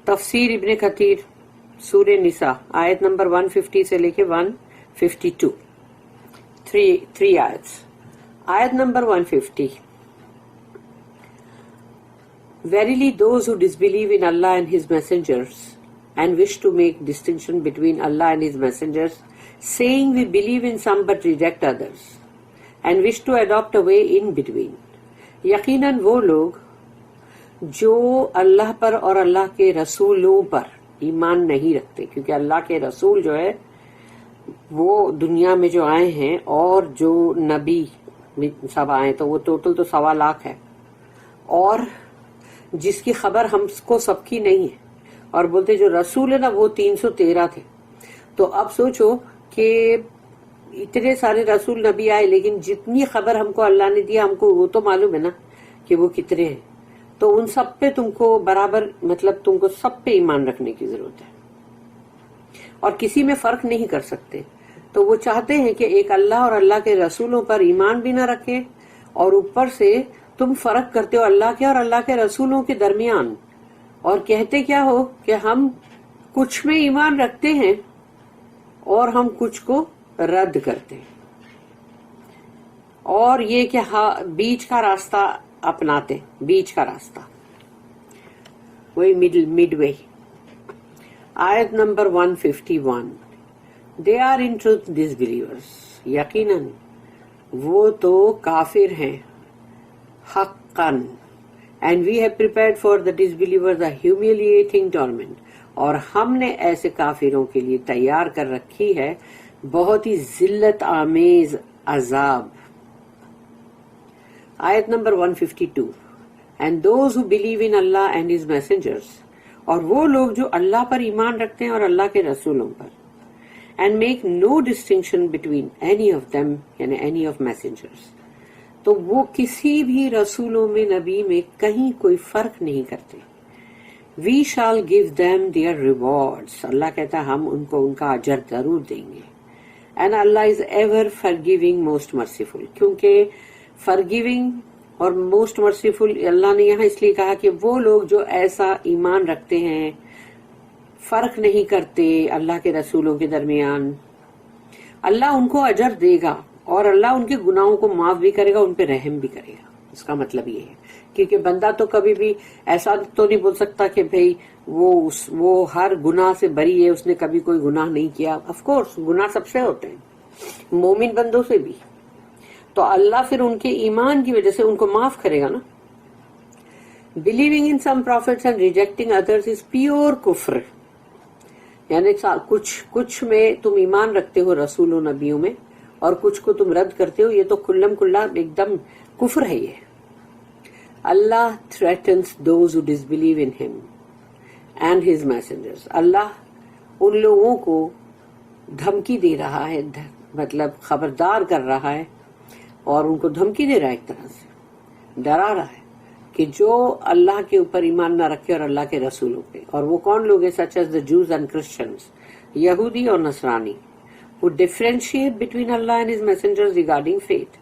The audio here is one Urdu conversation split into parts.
تفسیر ابن کثیر سورہ نساء آیت نمبر 150 سے لے کے 152 3 آیتس. آیت number 150. Verily those who disbelieve in Allah and His messengers and wish to make distinction between Allah and His messengers, saying we believe in some but reject others, and wish to adopt a way in between. یقیناً وہ لوگ جو اللہ پر اور اللہ کے رسولوں پر ایمان نہیں رکھتے، کیونکہ اللہ کے رسول جو ہے وہ دنیا میں جو آئے ہیں اور جو نبی سب آئے تو وہ ٹوٹل تو 1.25 لاکھ ہے، اور جس کی خبر ہم کو سب کی نہیں ہے، اور بولتے جو رسول ہے نا وہ 313 تھے. تو اب سوچو کہ اتنے سارے رسول نبی آئے لیکن جتنی خبر ہم کو اللہ نے دیا ہم کو وہ تو معلوم ہے نا کہ وہ کتنے ہیں. تو ان سب پہ تم کو برابر مطلب تم کو سب پہ ایمان رکھنے کی ضرورت ہے اور کسی میں فرق نہیں کر سکتے. تو وہ چاہتے ہیں کہ ایک اللہ اور اللہ کے رسولوں پر ایمان بھی نہ رکھے اور اوپر سے تم فرق کرتے ہو اللہ کے اور اللہ کے رسولوں کے درمیان، اور کہتے کیا ہو کہ ہم کچھ میں ایمان رکھتے ہیں اور ہم کچھ کو رد کرتے ہیں، اور یہ کہ بیچ کا راستہ اپناتے، بیچ کا راستہ وہی مڈ وے. آیت number 151. They are in truth disbelievers. یقیناً وہ تو کافر ہیں حقاً. And we have prepared for the disbelievers a humiliating torment. اور ہم نے ایسے کافروں کے لیے تیار کر رکھی ہے بہت ہی ذلت آمیز عذاب. آیت number 152. And those who believe in Allah and His messengers. اور وہ لوگ جو اللہ پر ایمان رکھتے ہیں اور اللہ کے رسولوں پر. And make no distinction between any of them یعنی any of messengers. تو وہ کسی بھی رسولوں میں نبی میں کہیں کوئی فرق نہیں کرتے. We shall give them their rewards. اللہ کہتا ہے ہم ان کو ان کا اجر ضرور دیں گے. And Allah is ever forgiving most merciful. کیونکہ forgiving اور موسٹ مرسیفل اللہ نے یہاں اس لیے کہا کہ وہ لوگ جو ایسا ایمان رکھتے ہیں فرق نہیں کرتے اللہ کے رسولوں کے درمیان، اللہ ان کو اجر دے گا اور اللہ ان کے گناہوں کو معاف بھی کرے گا، ان پہ رحم بھی کرے گا. اس کا مطلب یہ ہے کیونکہ بندہ تو کبھی بھی ایسا تو نہیں بول سکتا کہ بھئی وہ ہر گناہ سے بری ہے، اس نے کبھی کوئی گناہ نہیں کیا. آف کورس گناہ سب سے ہوتے ہیں، مومن بندوں سے بھی. تو اللہ پھر ان کے ایمان کی وجہ سے ان کو معاف کرے گا نا. Believing in some prophets and rejecting others is pure کفر. یعنی کچھ میں تم ایمان رکھتے ہو رسول و نبیوں میں اور کچھ کو تم رد کرتے ہو، یہ تو کلم کلا ایک دم کفر ہے. یہ اللہ threatens those who disbelieve in him and his messengers. اللہ ان لوگوں کو دھمکی دے رہا ہے، مطلب خبردار کر رہا ہے اور ان کو دھمکی دے رہا ہے، ایک طرح سے ڈرا رہا ہے کہ جو اللہ کے اوپر ایمان نہ رکھے اور اللہ کے رسولوں پہ. اور وہ کون لوگ ہیں؟ such as the Jews and Christians، یہودی اور نصرانی، who differentiate between Allah and his messengers regarding faith.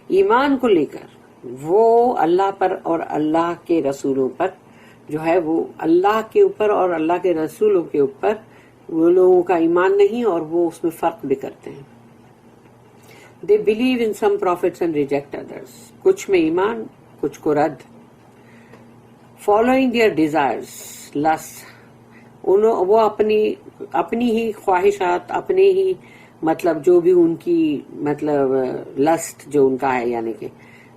ایمان کو لے کر وہ اللہ پر اور اللہ کے رسولوں پر جو ہے وہ اللہ کے اوپر اور اللہ کے رسولوں کے اوپر وہ لوگوں کا ایمان نہیں اور وہ اس میں فرق بھی کرتے ہیں. They believe in some prophets and reject others. کچھ میں ایمان کچھ کو رد. Following their desires, lust. وہ اپنی ہی خواہشات، اپنے ہی مطلب جو بھی ان کی مطلب لسٹ جو ان کا ہے، یعنی کہ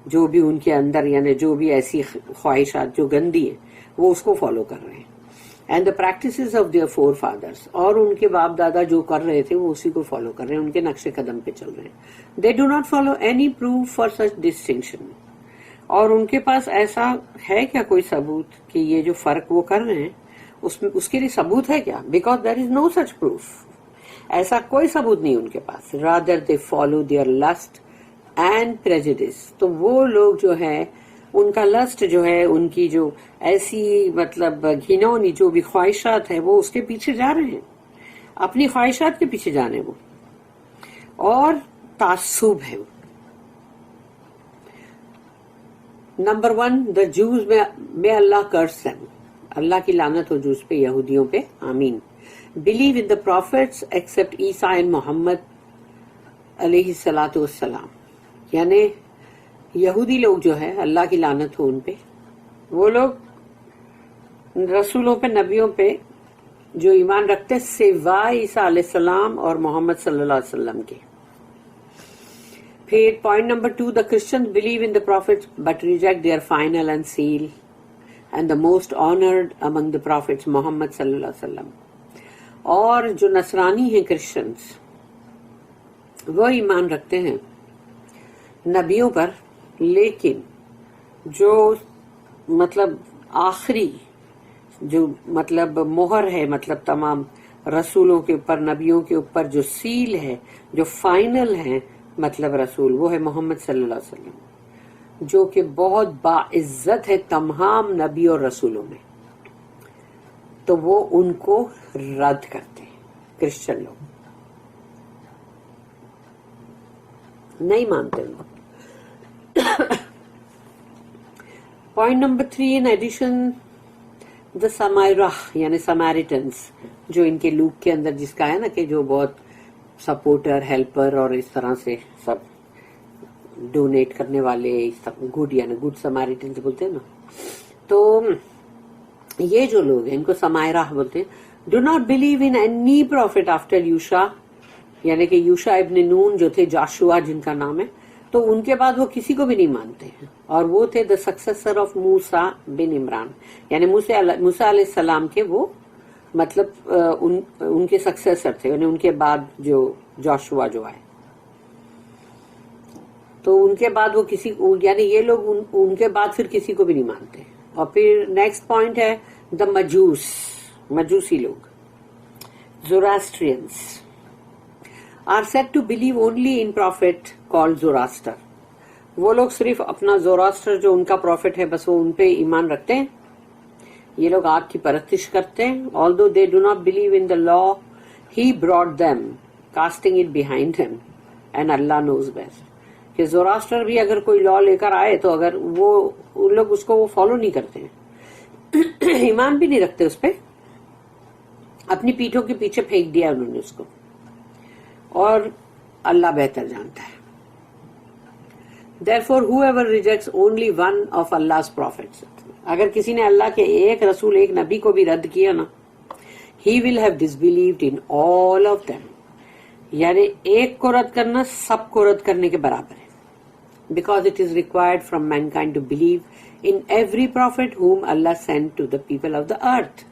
جو بھی ان کے اندر یعنی جو بھی ایسی خواہشات جو گندی ہیں وہ اس کو فالو کر رہے ہیں. And the practices of their forefathers, اور ان کے باپ دادا جو کر رہے تھے وہ اسی کو فالو کر رہے ہیں، ان کے نقش قدم پہ چل رہے ہیں. They do not follow any proof for such distinction. اور ان کے پاس ایسا ہے کیا کوئی ثبوت کہ یہ جو فرق وہ کر رہے ہیں اس کے لیے ثبوت ہے کیا؟ Because there is no such proof. ایسا کوئی ثبوت نہیں ان کے پاس. Rather they follow their lust and prejudice. تو وہ لوگ جو ہے ان کا لسٹ جو ہے، ان کی جو ایسی مطلب گھنونی جو بھی خواہشات ہے وہ اس کے پیچھے جا رہے ہیں، اپنی خواہشات کے پیچھے جانے وہ، اور تعصب ہے. نمبر 1 دا جوز میں اللہ کرس دیم. اللہ کی لعنت ہو جو اس پہ، یہودیوں پہ، آمین. Believe in the prophets except Isa and محمد علیہ الصلاۃ والسلام. یعنی یہودی لوگ جو ہے اللہ کی لعنت ہو ان پہ، وہ لوگ رسولوں پہ، نبیوں پہ جو ایمان رکھتے سوائے عیسیٰ علیہ السلام اور محمد صلی اللہ علیہ وسلم کے. پھر point number 2، the Christians believe in the prophets but reject their final and seal and the most honored among the prophets محمد صلی اللہ علیہ وسلم. اور جو نصرانی ہیں کرسچنز، وہ ایمان رکھتے ہیں نبیوں پر، لیکن جو مطلب آخری جو مطلب مہر ہے، مطلب تمام رسولوں کے اوپر، نبیوں کے اوپر جو سیل ہے، جو فائنل ہے مطلب رسول، وہ ہے محمد صلی اللہ علیہ وسلم، جو کہ بہت باعزت ہے تمام نبی اور رسولوں میں. تو وہ ان کو رد کرتے ہیں، کرسچن لوگ نہیں مانتے ان کو. پوائنٹ نمبر 3، ان ایڈیشن دا سمائرہ یعنی سمیریٹنس، جو ان کے لوک کے اندر جس کا ہے نا کہ جو بہت سپورٹر، ہیلپر اور اس طرح سے سب ڈونیٹ کرنے والے، گڈ یعنی گڈ سمیریٹنس بولتے ہیں نا. تو یہ جو لوگ ہیں ان کو سمائرہ بولتے ہیں. Do not believe in any prophet after یوشا، یعنی کہ یوشا ابن نون جو تھے، جاشوا جن کا نام ہے، تو ان کے بعد وہ کسی کو بھی نہیں مانتے ہیں. اور وہ تھے دا سکسیسر آف موسیٰ بن عمران، یعنی موسیٰ علیہ السلام کے وہ مطلب ان کے سکسیسر تھے، یعنی ان کے بعد جو جاشوا جو آئے. تو ان کے بعد وہ کسی، یعنی یہ لوگ ان کے بعد پھر کسی کو بھی نہیں مانتے. اور پھر نیکسٹ پوائنٹ ہے دا مجوسی لوگ، Zoroastrians are said to believe only in prophet called Zoroaster. وہ لوگ صرف اپنا زوراسٹر جو ان کا پروفٹ ہے بس وہ ان پہ ایمان رکھتے ہیں. یہ لوگ آگ کی پرستش کرتے ہیں. although they do not believe in the law he brought them casting it behind him and Allah knows best. کہ زوراسٹر بھی اگر کوئی لا لے کر آئے تو اگر وہ ان لوگ اس کو وہ فالو نہیں کرتے ہیں، ایمان بھی نہیں رکھتے اس پہ، اپنی پیٹھوں کے پیچھے پھینک دیا انہوں نے اس کو، اور اللہ بہتر جانتا ہے. Therefore whoever rejects only one of Allah's prophets، اگر کسی نے اللہ کے ایک رسول، ایک نبی کو بھی رد کیا نا، he will have disbelieved in all of them. یعنی ایک کو رد کرنا سب کو رد کرنے کے برابر ہے. Because it is required from mankind to believe in every prophet whom Allah sent to the people of the earth.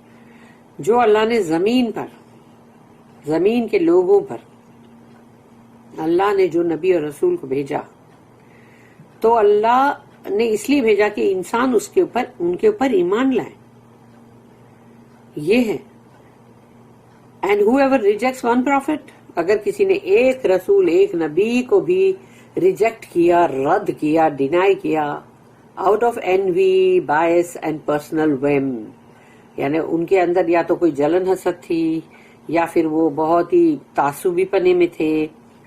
جو اللہ نے زمین پر، زمین کے لوگوں پر اللہ نے جو نبی اور رسول کو بھیجا، تو اللہ نے اس لیے بھیجا کہ انسان اس کے اوپر، ان کے اوپر ایمان لائے. یہ ہے. And whoever rejects one prophet، اگر کسی نے ایک رسول، ایک نبی کو بھی ریجیکٹ کیا، رد کیا، ڈینائی کیا، out of envy, bias and personal whim، یعنی ان کے اندر یا تو کوئی جلن حسد تھی، یا پھر وہ بہت ہی تعصبی پنے میں تھے،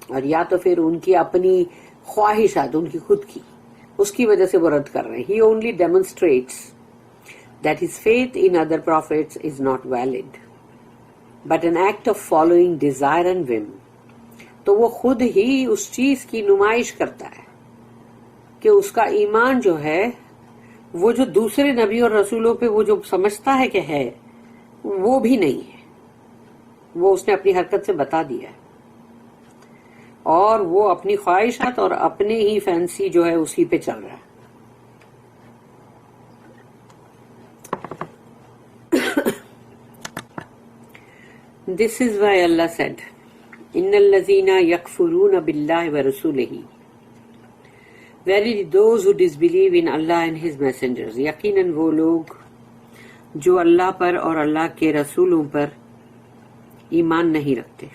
اور یا تو پھر ان کی اپنی خواہشات، ان کی خود کی، اس کی وجہ سے وہ رد کر رہے ہیں. He only demonstrates that his faith in other prophets is not valid but an act of following desire and whim. تو وہ خود ہی اس چیز کی نمائش کرتا ہے کہ اس کا ایمان جو ہے وہ جو دوسرے نبی اور رسولوں پہ وہ جو سمجھتا ہے کہ ہے، وہ بھی نہیں ہے، وہ اس نے اپنی حرکت سے بتا دیا ہے، اور وہ اپنی خواہشات اور اپنے ہی فینسی جو ہے اسی پہ چل رہا ہے. This is why Allah said, إِنَّ الَّذِينَ يَكْفُرُونَ بِاللَّهِ وَرَسُولِهِ. Verily those who disbelieve in Allah and His messengers، یقیناً وہ لوگ جو اللہ پر اور اللہ کے رسولوں پر ایمان نہیں رکھتے.